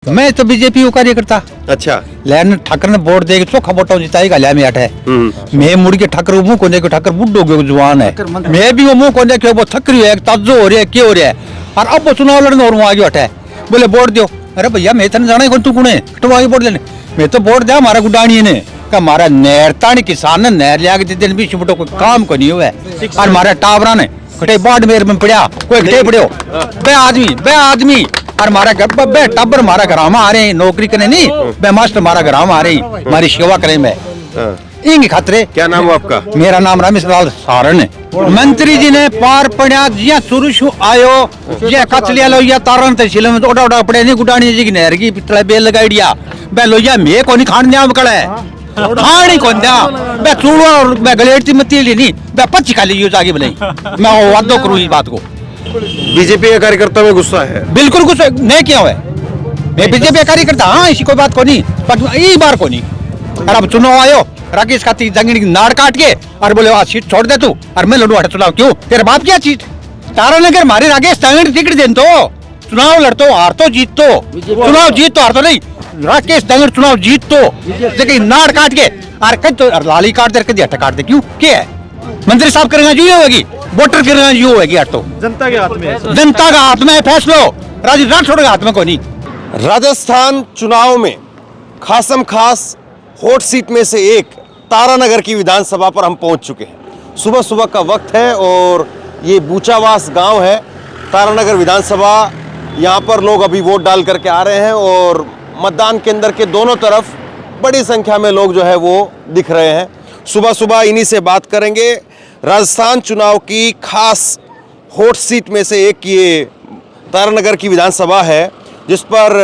कार्यकर्ता? मैं तो बीजेपी को कार्यकर्ता। अच्छा, लेकिन ठाकर ने वोट देके चोखा वोटा जिताई गलिया में अठे मैं मुड़ के ठाकर मुंह को देखो ठाकर बुड्ढो के जवान है मैं भी वो मुंह को देखो वो थकरी है ताजो हो रहा है क्या हो रहा है और अब वो चुनाव लड़ने और आगे अठे बोले वोट दो। अरे भैया मैं तेन जाना कौन तू कौन है तो आगे वोट देने मैं तो वोट दिया हमारा गुडानी ने का मारा नहरता ने किसान ने नहर लिया के दिन भी छुटो कोई काम को नहीं हुआ और हमारे टावरा ने कटे बाढ़ मेर में पड़ा कोई घटे पड़ो बे आदमी और मारा घर बे टब्बर मारा घर में आ रहे हैं नौकरी करने नहीं बे मास्टर मारा घर में आ रहे हैं हमारी सेवा करें मैं इंग खतरे। क्या नाम है आपका? मेरा नाम रमेश लाल सारण है। मंत्री जी ने पार पड़ा जिया सुरुशु आयो जे कचलिया लोया तारण तहसील में ओडा ओडा पड़े नहीं गुडानी जी की नहर की पितला बेल लगाई दिया बे लोया मैं को नहीं खान दिया बकड़ा है खानी कौन दिया बे चूड़ा और बे गलेटी मती ली नहीं बे पच्ची खा ली जागी बनाई मैं वादो करूं इस बात को। बीजेपी के कार्यकर्ता में गुस्सा है? बिल्कुल गुस्सा नहीं किया हुआ मैं बीजेपी कार्यकर्ता हाँ इसी कोई बात को नहीं पर ये बार को नहीं। और अब चुनाव आयो राकेश खाती जंगली नाड़ काट के और बोले आ सीट छोड़ दे तू और मैं लड़ू हट चुनाव क्यों तेरे बाप क्या सीट तारा नगर मारे राकेश जंगली टिकट देन तो चुनाव लड़तो हार तो जीत तो चुनाव जीत तो हार तो नहीं राकेश दंगड़ चुनाव जीत तो लेकिन नाड़ काट के और कद तो लाली काट दे कद हट काट दे क्यों क्या है मंत्री साहब करेंगे जो होगी वोटर करेंगे जो होगी हट तो जनता के हाथ में है। जनता का हाथ में फैसलो राजीव राठौड़ के हाथ में को नहीं। राजस्थान चुनाव में खासम खास हॉट सीट में से एक तारानगर की विधानसभा पर हम पहुंच चुके हैं। सुबह सुबह का वक्त है और ये बूचावास गांव है तारानगर विधानसभा। यहाँ पर लोग अभी वोट डाल करके आ रहे हैं और मतदान केंद्र के दोनों तरफ बड़ी संख्या में लोग जो है वो दिख रहे हैं। सुबह सुबह इन्हीं से बात करेंगे। राजस्थान चुनाव की खास हॉट सीट में से एक ये तारानगर की विधानसभा है जिस पर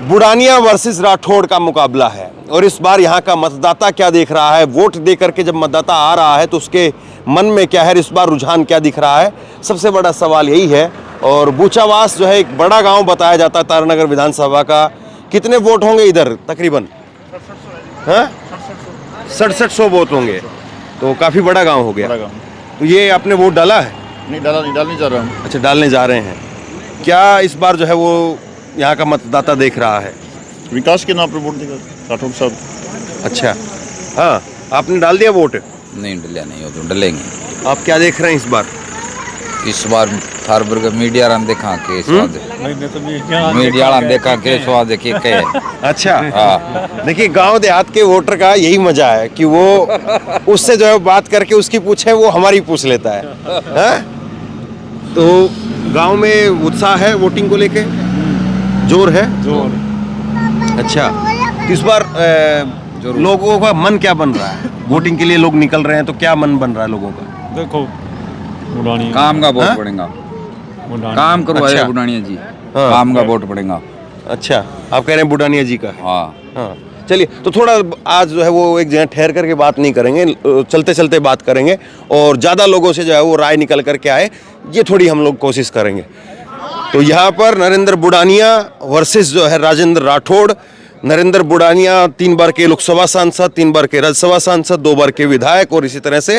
बुडानिया वर्सेस राठौड़ का मुकाबला है और इस बार यहाँ का मतदाता क्या देख रहा है, वोट दे करके जब मतदाता आ रहा है तो उसके मन में क्या है, इस बार रुझान क्या दिख रहा है, सबसे बड़ा सवाल यही है। और बूचावास जो है एक बड़ा गांव बताया जाता है तारानगर विधानसभा का। कितने वोट होंगे इधर तकरीबन? 6700 वोट होंगे तो काफ़ी बड़ा गाँव हो गया। तो ये आपने वोट डाला है? नहीं डालने जा रहा हूँ। अच्छा, डालने जा रहे हैं। क्या इस बार जो है वो यहाँ का मतदाता देख रहा है? विकास के नाम पर वोट देगा राठौड़ साहब। अच्छा, हाँ, आपने डाल दिया वोट? नहीं डलिया नहीं हो तो डलेंगे। आप क्या देख रहे हैं इस बार थार वर्ग मीडिया राम देखा के स्वाद मीडिया राम देखा के स्वाद के अच्छा, हाँ। देखिए गांव देहात के वोटर का यही मजा है कि वो उससे जो है बात करके उसकी पूछे वो हमारी पूछ लेता है? तो गांव में उत्साह है वोटिंग को लेके, जोर है? जोर। अच्छा, इस बार लोगों का मन क्या बन रहा है? वोटिंग के लिए लोग निकल रहे हैं तो क्या मन बन रहा है लोगों का? देखो काम का वोट पड़ेगा, काम करवाए अच्छा। बुडानिया जी। हाँ। काम का वोट पड़ेगा। अच्छा, आप कह रहे हैं बुडानिया जी का? हाँ हाँ, चलिए तो थोड़ा आज जो है वो एक जगह ठहर करके बात नहीं करेंगे, चलते चलते बात करेंगे और ज़्यादा लोगों से जो है वो राय निकल करके आए, ये थोड़ी हम लोग कोशिश करेंगे। तो यहाँ पर नरेंद्र बुडानिया वर्सेस जो है राजेंद्र राठौड़। नरेंद्र बुडानिया 3 बार के लोकसभा सांसद, 3 बार के राज्यसभा सांसद, 2 बार के विधायक और इसी तरह से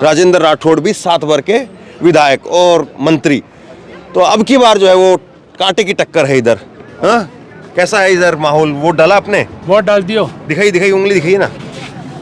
राजेंद्र राठौड़ भी 7 बार के विधायक और मंत्री। तो अब की बार जो है वो कांटे की टक्कर है इधर। हाँ, कैसा है इधर माहौल? वोट डाला आपने? वोट डाल दियो। दिखाई उंगली दिखाई ना,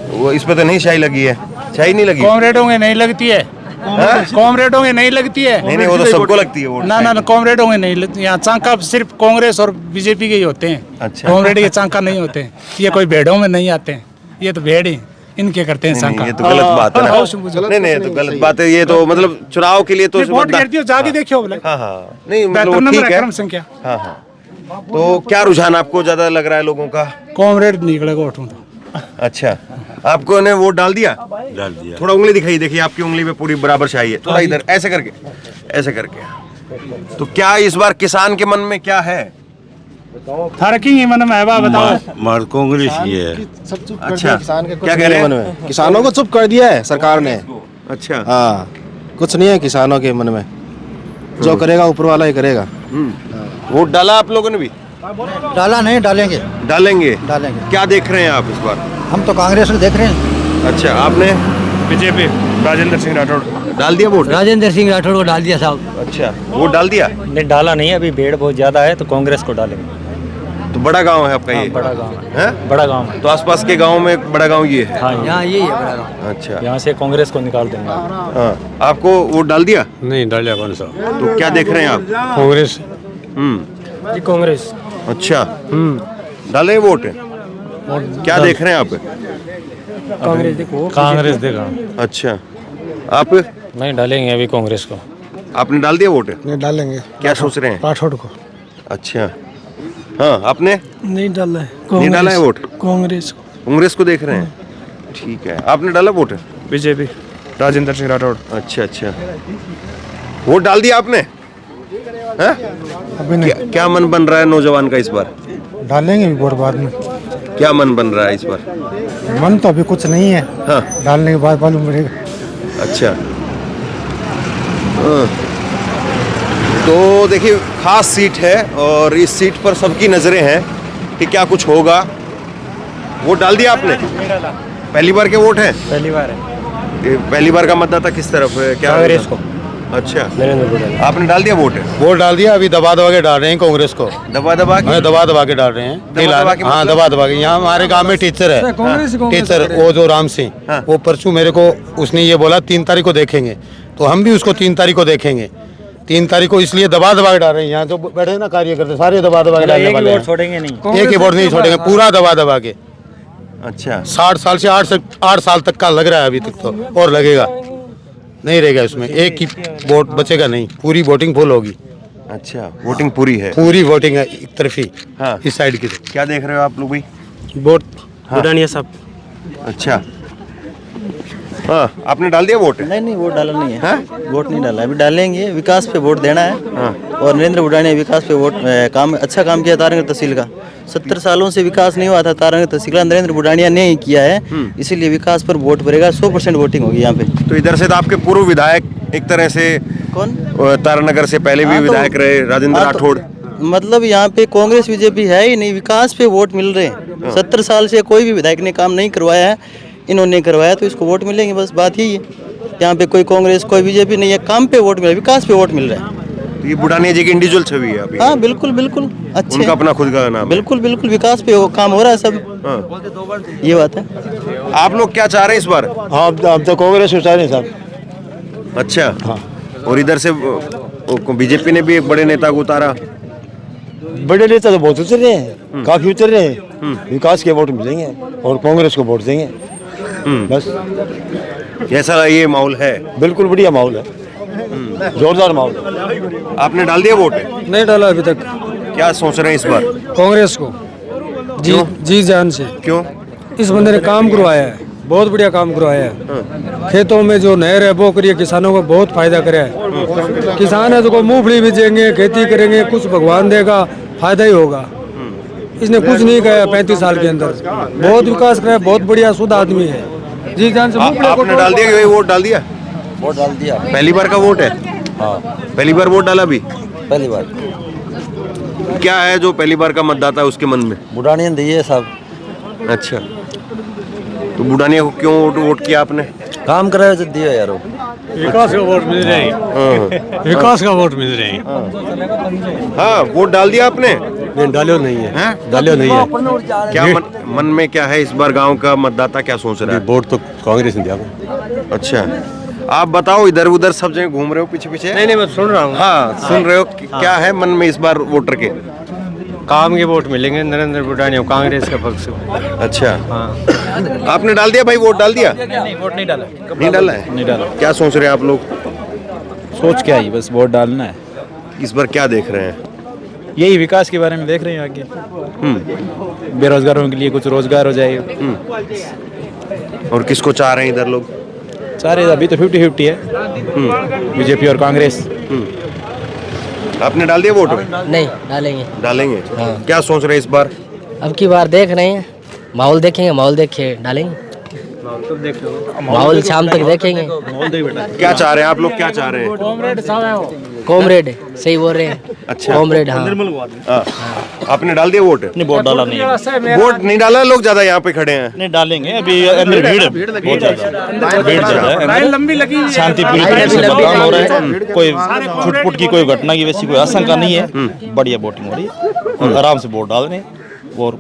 वो इस पे तो नहीं स्याही लगी है। स्याही नहीं लगी? कॉमरेडों में नहीं लगती है। कॉमरेडों में नहीं लगती है। नहीं वो तो सबको लगती है वोट। ना कॉमरेडों में नहीं लगती। यहाँ चांका सिर्फ कांग्रेस और बीजेपी के ही होते हैं। अच्छा। कॉमरेड के चांका नहीं होते हैं। ये कोई भेड़ों में नहीं आते हैं, ये तो भेड़ ही इनके करते हैं चांका। ये तो गलत बात है ना। नहीं तो गलत बात है ये तो, मतलब चुनाव के लिए तो वोट गिर दियो, जाके देखियो। हाँ, नहीं मतलब ठीक है। संख्या। हाँ, तो क्या रुझान आपको ज्यादा लग रहा है लोगों का? कॉमरेड निकलेगा वोट तो। अच्छा, आपको ने वोट डाल दिया? डाल दिया। थोड़ा उंगली दिखाई, देखिए आपकी उंगली पे पूरी बराबर स्याही है। थोड़ा इधर ऐसे करके। तो क्या इस बार किसान के मन में क्या है? थारकिंग मन में है, बताओ। मार कांग्रेस ही है। अच्छा, क्या कह रहे हैं? मन में किसानों को चुप कर दिया है सरकार ने। अच्छा, हाँ, कुछ नहीं है किसानों के मन में, जो करेगा ऊपर वाला ही करेगा। वोट डाला आप लोगों ने भी? डाला नहीं, डालेंगे। क्या देख रहे हैं आप इस बार? हम तो कांग्रेस को देख रहे हैं। अच्छा, आपने? बीजेपी राजेंद्र सिंह राठौड़। डाल दिया वोट? राजेंद्र सिंह राठौड़ को डाल दिया साहब। अच्छा, वोट डाल दिया? नहीं डाला नहीं, अभी भीड़ बहुत ज्यादा है तो कांग्रेस को डालेंगे। तो बड़ा गांव है आपका ये? बड़ा गांव है, हैं? बड़ा गांव है। तो आसपास के गांव में बड़ा गांव ये है? हाँ, यहाँ यही है बड़ा गांव। अच्छा, यहाँ से कांग्रेस को निकाल देंगे। हाँ। आपको वोट डाल दिया? नहीं डालिया कौन सा? तो क्या देख रहे हैं आप? कांग्रेस। हम्म, जी कांग्रेस। अच्छा, डाले वोट? क्या देख रहे हैं आप? कांग्रेस देखो, कांग्रेस देखा। अच्छा, आप? नहीं डालेंगे अभी कांग्रेस को। आपने डाल दिया वोट? नहीं डालेंगे। क्या सोच रहे हैं? राठौड़ को। अच्छा, हाँ, आपने नहीं डाला है। नहीं डाला है वोट? कांग्रेस को। कांग्रेस को देख रहे हैं, ठीक है। आपने डाला वोट? बीजेपी राजेंद्र सिंह राठौड़। अच्छा अच्छा, वोट डाल दिया आपने? हैं? अभी नहीं क्या मन बन रहा है नौजवान का इस बार? डालेंगे भी वोट बाद में। क्या मन बन रहा है इस बार? मन तो अभी कुछ नहीं है, हाँ, डालने के बाद मालूम पड़ेगा। अच्छा, हाँ। तो देखिए, खास सीट है और इस सीट पर सबकी नज़रें हैं कि क्या कुछ होगा। वोट डाल दिया आपने? पहली बार के वोट है? पहली बार है। ये पहली बार का मतदाता किस तरफ है? क्या कांग्रेस को। अच्छा, नरेंद्र मोदी। आपने डाल दिया वोट? वोट डाल दिया, अभी दबा दबा के डाल रहे हैं कांग्रेस को। दबा दबा के? दबा दबा के डाल रहे हैं। दबा के हाँ, मतलब? दबा दबा के। यहाँ हमारे गांव में टीचर है, टीचर वो जो राम सिंह, हाँ। वो परसों मेरे को उसने ये बोला 3 तारीख को देखेंगे, तो हम भी उसको 3 तारीख को देखेंगे। 3 तारीख को इसलिए दबा दबा के डाल रहे हैं। यहाँ जो बैठे हैं ना कार्यकर्ता, सारे दबा दबा के डालने वाले हैं। छोड़ेंगे नहीं, एक ही वोट नहीं छोड़ेंगे, पूरा दबा दबा के। अच्छा, 60 साल से 8 साल तक का लग रहा है अभी तक तो, और लगेगा नहीं रहेगा इसमें। एक ही वोट बचेगा नहीं, पूरी वोटिंग फुल होगी। अच्छा, वोटिंग पूरी है? पूरी वोटिंग है एक तरफी। हाँ। इस साइड की तो। क्या देख रहे हो आप लोग भाई? वोट बुढ़ानिया सब। अच्छा, हाँ, आपने डाल दिया वोट? नहीं वोट डाला नहीं है। हाँ? वोट नहीं डाला, अभी डालेंगे। विकास पे वोट देना है। हाँ। और नरेंद्र बुढ़ानिया विकास पे वोट काम अच्छा काम किया तारानगर तहसील का। 70 सालों से विकास नहीं हुआ था तारानगर तहसील का, नरेंद्र बुढ़ानिया ने ही किया है, इसीलिए विकास पर वोट पड़ेगा। 100% वोटिंग होगी यहाँ पे। तो इधर से तो आपके पूर्व विधायक एक तरह से कौन? तारानगर से पहले भी हाँ, तो- विधायक रहे, राजेंद्र हाँ, तो- राठौड़। मतलब यहाँ पे कांग्रेस बीजेपी है ही नहीं, विकास पे वोट मिल रहे हैं। 70 साल से कोई भी विधायक ने काम नहीं करवाया है, इन्होंने करवाया, तो इसको वोट मिलेंगे, बस बात यही है। यहाँ पे कोई कांग्रेस कोई बीजेपी नहीं है, काम पे वोट मिल रहा है, विकास पे वोट मिल रहा है। तो ये बुढ़ानिया जी की इंडिविजुअल छवि है अभी? हाँ बिल्कुल बिल्कुल, अच्छे उनका अपना खुद का नाम है? बिल्कुल बिल्कुल, विकास पे वो काम हो रहा है सब। हाँ। ये बात है। आप लोग क्या चाह रहे हैं इस बार? हाँ, अब तो कांग्रेस को चाह रहे हैं साहब। अच्छा, हाँ। और इधर से बीजेपी ने भी एक बड़े नेता को उतारा। बड़े नेता तो बहुत उतर रहे हैं, काफी उतर रहे हैं। विकास के वोट मिलेंगे और कांग्रेस को वोट देंगे, बस। ऐसा ये माहौल है? बिल्कुल बढ़िया माहौल है, जोरदार माहौल है। आपने डाल दिया वोट? नहीं डाला अभी तक। क्या सोच रहे हैं इस बार? कांग्रेस को जी जान से। क्यों? इस बंदे ने काम करवाया है, बहुत बढ़िया काम करवाया है। खेतों में जो नहर है वो करिए, किसानों को बहुत फायदा कराया है। किसान है तो मूंगफली बीजेंगे, खेती करेंगे, कुछ भगवान देगा, फायदा ही होगा। इसने कुछ नहीं किया 35 साल के अंदर, बहुत विकास कराया, बहुत बढ़िया शुद्ध आदमी है। जी जान से आपने डाल दिया कि वोट डाल दिया? वोट डाल दिया। पहली बार का वोट है? हाँ पहली बार वोट डाला भी? पहली बार। क्या है जो पहली बार का मतदाता है उसके मन में? बुढ़ानिया दिए सब। अच्छा, तो बुढ़ानिया को क्यों वोट किया आपने? काम कराया तो दिया यार। विकास का वोट मिल रहे हैं, विकास का वोट मिल रहे हैं। हाँ, वोट डाल दिया आपने? नहीं डालो नहीं है। हैं? डालो नहीं है। क्या मन में क्या है इस बार? गांव का मतदाता क्या सोच रहा है? वोट तो कांग्रेस ने दिया। अच्छा, आप बताओ, इधर उधर सब जगह घूम रहे हो पीछे पीछे? नहीं मैं सुन रहा हूँ। हाँ, सुन रहे हो क्या है मन में इस बार वोटर के? काम के वोट मिलेंगे नरेंद्र बुढ़ानिया कांग्रेस के पक्ष में। अच्छा, हाँ। आपने डाल दिया भाई? वोट डाल दिया? नहीं वोट नहीं डाला। नहीं डाला है? नहीं डाला। क्या सोच रहे हैं आप लोग? सोच क्या ही, बस वोट डालना है। इस बार क्या देख रहे हैं? यही विकास के बारे में देख रहे हैं आगे। बेरोजगारों के लिए कुछ रोजगार हो जाए। और किसको चाह रहे हैं इधर लोग? सारे अभी तो 50-50 है, बीजेपी और कांग्रेस। आपने डाल दिया वोट? नहीं डालेंगे। डालेंगे? हाँ। क्या सोच रहे हैं इस बार? अब की बार देख रहे हैं, माहौल देखेंगे, माहौल देखे डालेंगे। माहौल शाम तक देखेंगे। क्या चाह रहे हैं आप लोग? क्या चाह रहे हैं? कॉमरेड सही बोल रहे हैं। अच्छा, कॉमरेड। हाँ हाँ। आपने डाल दिया वोट? नहीं वोट डाला नहीं है। वोट नहीं डाला, लोग ज्यादा यहाँ पे खड़े हैं। नहीं डालेंगे, अभी अंदर भीड़ बहुत ज्यादा, भीड़ ज्यादा है। शांतिपूर्ण तरीके से मतदान हो रहा है, कोई छुटपुट की कोई घटना की वैसी कोई आशंका नहीं है। बढ़िया वोटिंग हो रही है और आराम से वोट डाल रहे हैं। और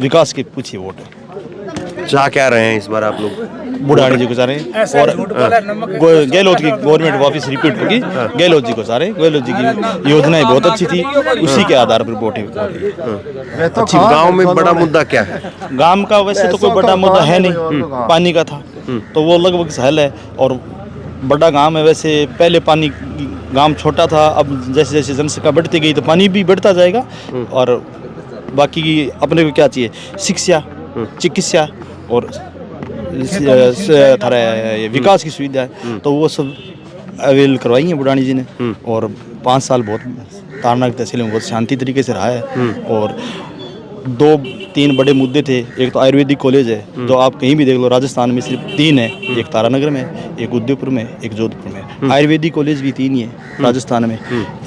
विकास की पूछिए वोट है। चाह क्या रहे हैं इस बार आप लोग? बुढ़ाड़ी जी को चाह रहे हैं और गहलोत की गवर्नमेंट वापस रिपीट होगी। गहलोत जी को चाह रहे हैं, गहलोत जी की योजनाएं बहुत अच्छी थी, उसी के आधार पर वोट है। अच्छी, गांव में बड़ा मुद्दा क्या है? गांव का वैसे तो कोई बड़ा मुद्दा है नहीं, पानी का था तो वो लगभग हल है। और बड़ा गांव है, वैसे पहले पानी गांव छोटा था, अब जैसे जैसे जनसंख्या बढ़ती गई तो पानी भी बढ़ता जाएगा। और बाकी अपने को क्या चाहिए, शिक्षा, चिकित्सा और विकास की सुविधा है, तो वो सब अवेल करवाई है बुढ़ानी जी ने। और 5 साल बहुत तारनाक तहसील में बहुत शांति तरीके से रहा है। और 2-3 बड़े मुद्दे थे। एक तो आयुर्वेदिक कॉलेज है, जो आप कहीं भी देख लो राजस्थान में सिर्फ 3 है, एक तारानगर में, एक उदयपुर में, एक जोधपुर में। आयुर्वेदिक कॉलेज भी 3 ही है राजस्थान में,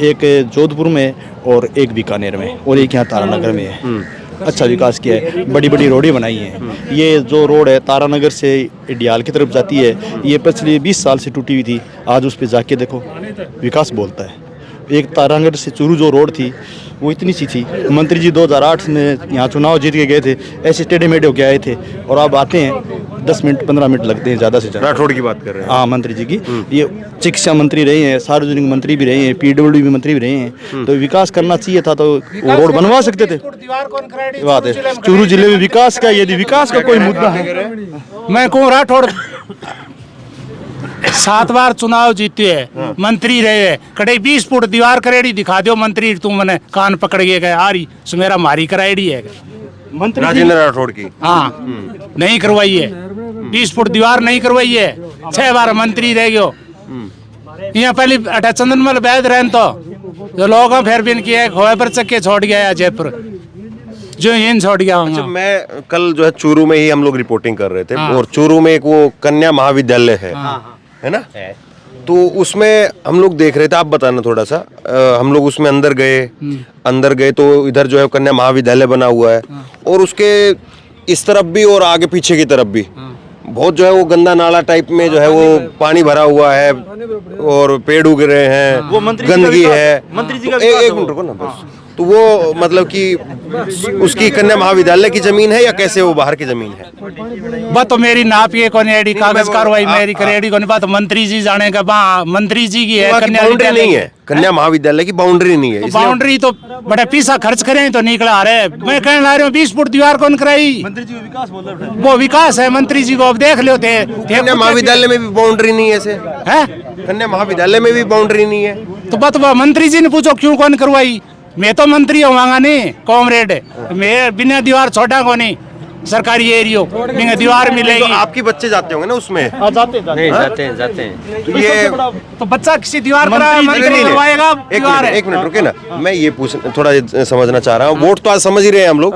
एक जोधपुर में और एक बीकानेर में और एक यहाँ तारानगर में है। अच्छा विकास किया है, बड़ी बड़ी रोडें बनाई हैं। ये जो रोड है तारानगर से डियाल की तरफ जाती है, ये पिछले 20 साल से टूटी हुई थी, आज उस पर जाके देखो विकास बोलता है। एक तारानगर से चूरू जो रोड थी वो इतनी सी थी, मंत्री जी 2008 में यहाँ चुनाव जीत के गए थे, ऐसे टेढ़े मेढ़े होके आए थे और अब आते हैं 10 मिनट 15 मिनट लगते हैं ज़्यादा से ज़्यादा। राठौड़ की बात कर रहे हैं? हाँ, मंत्री जी की। ये शिक्षा मंत्री रहे हैं, सार्वजनिक मंत्री भी रहे हैं, PWD भी मंत्री भी रहे हैं, तो विकास करना चाहिए था तो वो रोड बनवा सकते थे। बात है चूरू जिले में विकास का, यदि विकास का कोई मुद्दा है। मैं कहूँ राठौड़ 7 बार चुनाव जीते है, मंत्री रहे है, कड़े 20 फुट दीवार करेड़ी दिखा दो मंत्री, तुम मैंने कान पकड़ के गए आ रही सुमेरा मारी कराएड़ी है राजेंद्र राठौड़ की। हाँ, नहीं करवाई है, 20 फुट दीवार नहीं करवाई है, 6 बार मंत्री रह गयो। यहाँ पहले अठा चंदनमल बैद रहन तो जो लोग फिर भी किया खोए पर चक्के छोड़ गया जयपुर जो इन छोड़ गया। अच्छा, मैं कल जो है चूरू में ही हम लोग रिपोर्टिंग कर रहे थे और चूरू में एक वो कन्या महाविद्यालय है ना, तो उसमें हम लोग देख रहे थे, आप बताना थोड़ा सा। हम लोग उसमें अंदर गए तो इधर जो है कन्या महाविद्यालय बना हुआ है और उसके इस तरफ भी और आगे पीछे की तरफ भी बहुत जो है वो गंदा नाला टाइप में जो है वो पानी भरा हुआ है और पेड़ उग रहे हैं, गंदगी है। मंत्री जी का एक मिनट रुको ना बस। तो वो मतलब कि उसकी कन्या महाविद्यालय की जमीन है या कैसे वो बाहर की जमीन है? बात तो मेरी नाप ये कौन एडी कागज कार्रवाई मेरी करेडी कौन, बात मंत्री जी जानेगा। मंत्री जी की है, कन्या बाउंड्री नहीं है, कन्या महाविद्यालय की बाउंड्री नहीं है। बाउंड्री तो बड़ा पैसा खर्च करें तो निकला आ रहे। मैं कहने ला रहा हूँ 20 फुट दीवार कौन कराई? मंत्री जी विकास बोल रहे हैं, वो विकास है मंत्री जी को, अब देख लो थे। कन्या महाविद्यालय में भी बाउंड्री नहीं है, ऐसे है कन्या महाविद्यालय में भी बाउंड्री नहीं है। तो बात मंत्री जी ने पूछो क्यों कौन करवाई? मैं तो मंत्री होवांगा नहीं कॉमरेड, मैं बिना दीवार छोटा को नहीं सरकारी एरियो में दीवार मिलेगी। तो आपके बच्चे जाते होंगे ना उसमें? जाते हैं। तो ये तो बच्चा किसी दीवार मंत्री करवाएगा? एक मिनट रुके ना, मैं ये थोड़ा समझना चाह रहा हूँ। वोट तो आज समझ ही रहे हैं हम लोग,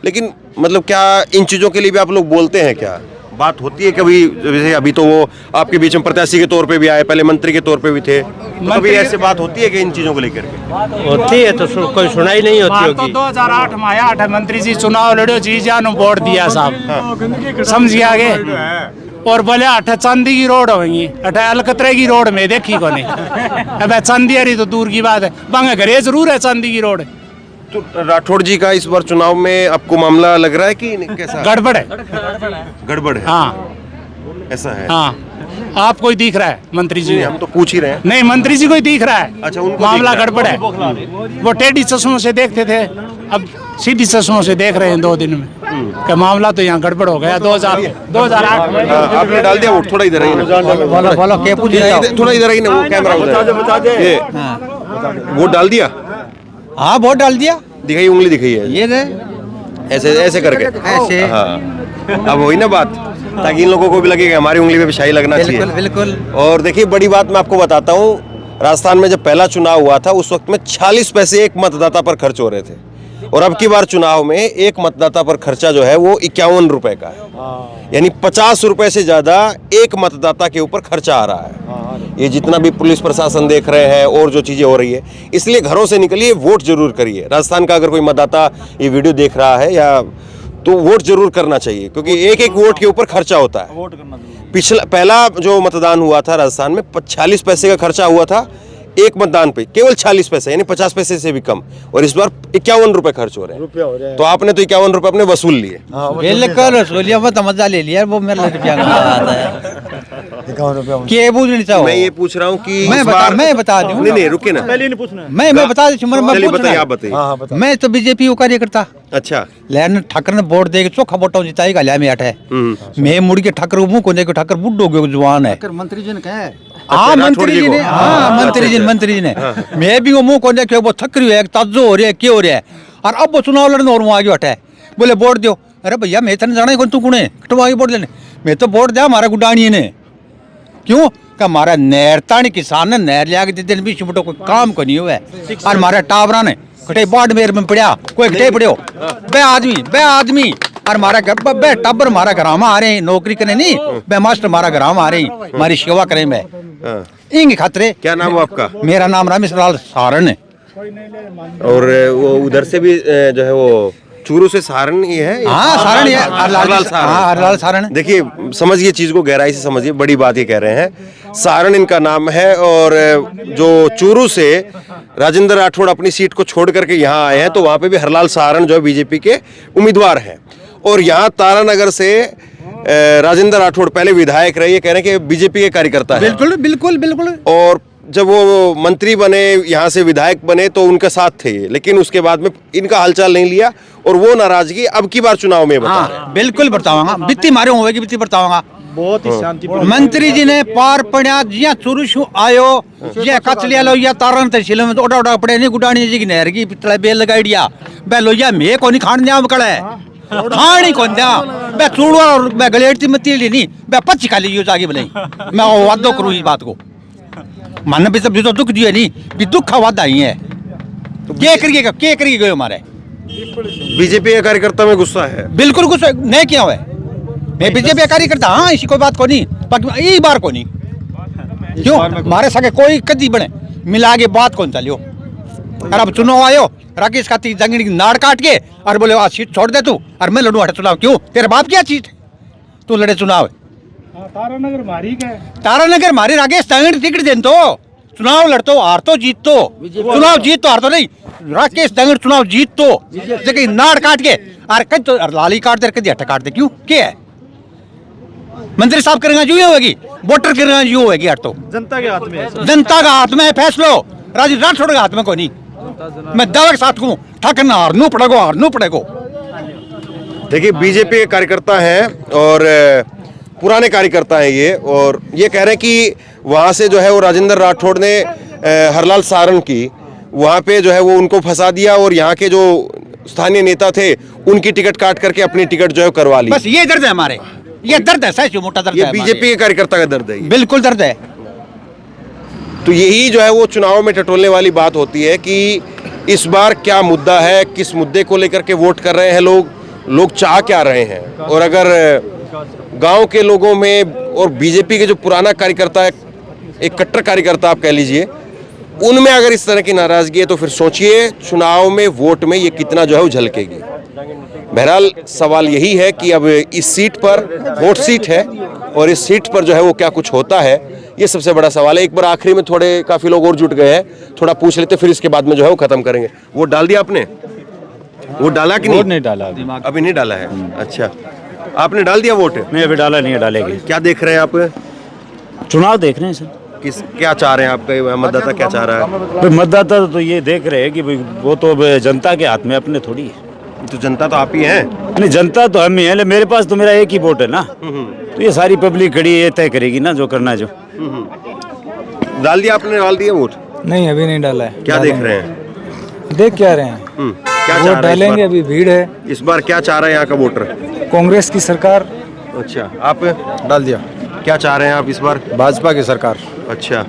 लेकिन मतलब क्या इन चीजों के लिए भी आप लोग बोलते हैं? क्या बात होती है कभी? जैसे अभी तो वो आपके बीच में प्रत्याशी के तौर पे भी आए, पहले मंत्री के तौर पे भी थे, तो कभी ऐसे बात होती है कि इन चीजों को लेकर के? होती है तो कोई सुनाई नहीं होती तो 2008 में आया 8 मंत्री जी चुनाव लड़ो जी जानो वोट दिया साहब, समझिए आगे। और बोले 8 चांदी की रोड होगी, 8 अलकतरे की रोड में देखी को नहीं। अब चांदी आ रही तो दूर की बात है, बांगे घरे जरूर है चांदी की रोड। तो राठौड़ जी का इस बार चुनाव में आपको मामला लग रहा है कि कैसा? गड़बड़ है, गड़बड़ है। हाँ ऐसा है। हाँ, आप कोई दिख रहा है मंत्री जी? हम तो पूछ ही रहे हैं। नहीं, मंत्री जी को ही दिख रहा है। अच्छा, उनको मामला गड़बड़ है। वो टेढ़ी चश्मों से देखते थे, अब सीधी चश्मों से देख रहे हैं 2 दिन में कि मामला तो यहाँ गड़बड़ हो गया। 2008 में आपने डाल दिया वोट? थोड़ा इधर आइए ना, थोड़ा इधर आइए ना, वो कैमरा ये वोट डाल दिया? हाँ, वोट डाल दिया। दिखाई, उंगली दिखाई है ये ऐसे ऐसे करके ऐसे। हाँ, अब वही ना बात, ताकि इन लोगों को भी लगे कि हमारी उंगली पे भी शाही लगना चाहिए। बिल्कुल। और देखिए बड़ी बात मैं आपको बताता हूँ, राजस्थान में जब पहला चुनाव हुआ था उस वक्त में 46 पैसे एक मतदाता पर खर्च हो रहे थे, और अब की बार चुनाव में एक मतदाता पर खर्चा जो है वो 51 रुपए का है, यानी 50 रुपए से ज्यादा एक मतदाता के ऊपर खर्चा आ रहा है। ये जितना भी पुलिस प्रशासन देख रहे हैं और जो चीजें हो रही है, इसलिए घरों से निकलिए, वोट जरूर करिए। राजस्थान का अगर कोई मतदाता ये वीडियो देख रहा है या तो वोट जरूर करना चाहिए, क्योंकि एक एक वोट के ऊपर खर्चा होता है। पहला जो मतदान हुआ था राजस्थान में 46 पैसे का खर्चा हुआ था, एक मतदान पे केवल 46 पैसे, यानी 50 पैसे से भी कम, और इस बार 51 रुपए खर्च हो रहे हैं। तो आपने तो 51 रुपए अपने वसूल लिए। बिल्कुल वसूलिया मत मजा ले लिया, वो मेरे रुपया का आता है के बूझ नहीं चाहो। मैं ये पूछ रहा हूँ कि मैं बता दूं। नहीं रुके ना, मैं बता दूं। चलिए बताइए, आप बताइए। मैं तो बीजेपी को कार्यकर्ता। अच्छा, लेकिन ठाकर ने वोट दे के चोखा वोटा जिताई का लिया मैं अठे। मैं मुड़ के ठाकर मुंह को देखो, ठाकर बुड्ढो गयो जवान है। मंत्री जी ने कहा है, हाँ मंत्री जी ने, हाँ मंत्री जी ने मैं भी वो मुंह को देखो, वो थकरी है, ताजो हो रहा है, क्या हो रहा है। और अब वो चुनाव लड़ने और वहाँ आगे हटे, बोले वोट दो। अरे भैया मैं तो जाना कौन तू कुणे कटो आगे वोट लेने, मैं तो वोट दिया हमारा गुडानी ने। क्यों का हमारा नहरतानी किसान ने नहर लिया के दे भी छुटो कोई काम को नहीं हुआ है। और हमारे टावरा ने कटे बाढ़ मेर में पड़ा, कोई कटे पड़ो बे आदमी और हमारा घर बे टब्बर हमारा घर में आ रहे हैं, नौकरी करने नहीं बे मास्टर हमारा घर में आ रहे हैं, हमारी सेवा करें। मैं इंग खतरे। क्या नाम है आपका? मेरा नाम रमेश लाल सारण है। और वो उधर से भी जो है वो चूरू से सारण ही है। हाँ सारण है, हरलाल सारण। देखिए समझिए चीज को गहराई से समझिए, बड़ी बात ये कह रहे हैं। सारण इनका नाम है, और जो चूरू से राजेंद्र राठौड़ अपनी सीट को छोड़ करके यहाँ आए हैं, तो वहाँ पे भी हरलाल सारण जो है बीजेपी के उम्मीदवार हैं। और यहाँ तारानगर से राजेंद्र राठौड़ पहले विधायक रहे, ये कह रहे हैं कि बीजेपी के कार्यकर्ता हैं। बिल्कुल बिल्कुल बिल्कुल। और जब वो मंत्री बने, यहाँ से विधायक बने, तो उनके साथ थे, लेकिन उसके बाद में इनका हालचाल नहीं लिया, और वो नाराजगी अब की बार चुनाव में बता। बिल्कुल बताऊंगा, बित्ती मारे होगी, बित्ती बताऊंगा। बहुत ही शांति। मंत्री जी ने पार पड़ा जिया चुरुशु आयो ये कच लिया लो या तारण तहसील में ओडा ओडा पड़े नहीं गुडानी जी की नहर की पितला बेल लगाई दिया बे लोया मैं कोनी खान दिया बकड़ा है खानी कौन दिया बे चूड़वा और बे गलेटी में तिल नहीं बे पच्ची खाली यूज आगे बनाई। मैं वादो करूं इस बात को, मन भी सब जो दुख दिए नहीं भी दुख का वादा ही है। के करिए गए हमारे बीजेपी के कार्यकर्ता में गुस्सा है। बिल्कुल गुस्सा नहीं किया हुआ है। मैं बीजेपी कार्यकर्ता, हाँ इसी कोई बात को नहीं, बाकी यही बार को नहीं। क्यों हमारे संगे कोई कदी बने मिला के बात कौन चलियो। और अब चुनाव आयो राकेश खाती जंगड़ी नाड़ काट के और बोले आज सीट छोड़ दे तू और मैं लड़ू हटे चुनाव। क्यों तेरे बाप क्या चीज तू लड़े चुनाव? तारानगर मारी राकेश जंगड़ी टिकट देन तो चुनाव लड़तो हार तो जीत तो चुनाव जीत तो हार तो नहीं। राकेश दंगड़ चुनाव जीत तो जगह नाड़ काट के और कद तो लाली काट दे कद हट काट दे। क्यों क्या है मंत्री साहब करेंगे जो होगी, वोटर करेंगे जो होगी। हट तो जनता के हाथ में है, जनता का हाथ में है फैसलो, राजीव राठौड़ के हाथ में कोई नहीं। मैं दावे के साथ कहूँ ठाकर हारनू पड़ेगो। देखिए बीजेपी के कार्यकर्ता हैं और पुराने कार्यकर्ता हैं ये, और ये कह रहे हैं कि वहाँ से जो है वो राजेंद्र राठौड़ ने हरलाल सारण की वहाँ पे जो है वो उनको फंसा दिया, और यहाँ के जो स्थानीय नेता थे उनकी टिकट काट करके अपनी टिकट जो है करवा ली। बस ये दर्द है हमारे, ये दर्द है सच मोटा दर्द है। बीजेपी के कार्यकर्ता का दर्द है, बिल्कुल दर्द है। तो यही जो है वो चुनाव में टटोलने वाली बात होती है कि इस बार क्या मुद्दा है, किस मुद्दे को लेकर के वोट कर रहे हैं लोग चाह क्या रहे हैं। और अगर गांव के लोगों में और बीजेपी के जो पुराना कार्यकर्ता है, एक कट्टर कार्यकर्ता आप कह लीजिए, उनमें अगर इस तरह की नाराजगी है तो फिर सोचिए चुनाव में वोट में ये कितना जो है वो झलकेगी। बहरहाल सवाल यही है कि अब इस सीट पर वोट सीट है, और इस सीट पर जो है वो क्या कुछ होता है, ये सबसे बड़ा सवाल है। एक बार आखिरी में थोड़े काफी लोग और जुट गए हैं, थोड़ा पूछ लेते, फिर इसके बाद में जो है वो खत्म करेंगे। वोट डाल दिया आपने? वोट डाला कि नहीं डाला अभी नहीं डाला है। अच्छा, आपने डाल दिया वोट? नहीं अभी डाला नहीं है, डालेंगे। क्या देख रहे हैं आप? चुनाव देख रहे हैं सर। क्या चाह रहे हैं आपका मतदाता, क्या चाह रहा है? मतदाता तो ये देख रहे हैं कि वो तो जनता के हाथ में अपने थोड़ी है। तो जनता तो आप ही हैं। नहीं जनता तो हम ही है, मेरे पास तो मेरा एक ही वोट है ना, तो ये सारी पब्लिक खड़ी है, ये तय करेगी ना जो करना है। जो डाल दिया आपने? डाल दिया वोट? नहीं अभी नहीं डाला है। क्या देख रहे हैं? देख क्या रहे हैं, क्या वोट डालेंगे, अभी भीड़ है। इस बार क्या चाह रहे हैं यहाँ का वोटर? कांग्रेस की सरकार। अच्छा, आप? डाल दिया। क्या चाह रहे हैं आप इस बार? भाजपा की सरकार। अच्छा,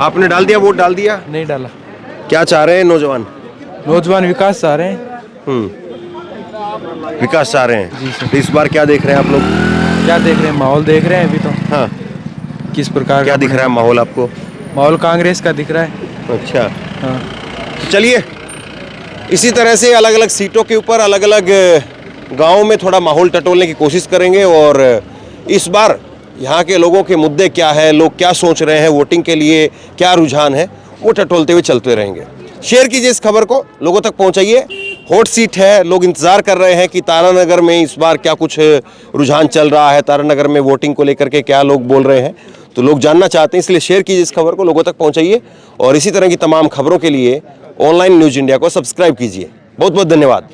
आपने डाल दिया वोट? डाल दिया? नहीं डाला। क्या चाह रहे हैं नौजवान? नौजवान विकास चाह रहे हैं। विकास चाह रहे हैं। तो इस बार क्या देख रहे हैं आप लोग? क्या देख रहे हैं? माहौल देख रहे हैं अभी तो। हाँ, किस प्रकार क्या दिख रहा है माहौल आपको? माहौल कांग्रेस का दिख रहा है। अच्छा, हाँ। चलिए इसी तरह से अलग अलग सीटों के ऊपर अलग अलग गाँव में थोड़ा माहौल टटोलने की कोशिश करेंगे, और इस बार यहाँ के लोगों के मुद्दे क्या है, लोग क्या सोच रहे हैं, वोटिंग के लिए क्या रुझान है, वो टटोलते हुए चलते रहेंगे। शेयर कीजिए इस खबर को, लोगों तक पहुंचाइए। हॉट सीट है, लोग इंतजार कर रहे हैं कि तारानगर में इस बार क्या कुछ रुझान चल रहा है, तारानगर में वोटिंग को लेकर के क्या लोग बोल रहे हैं, तो लोग जानना चाहते हैं। इसलिए शेयर कीजिए इस खबर को, लोगों तक पहुंचाइए और इसी तरह की तमाम खबरों के लिए ऑनलाइन न्यूज़ इंडिया को सब्सक्राइब कीजिए। बहुत बहुत धन्यवाद।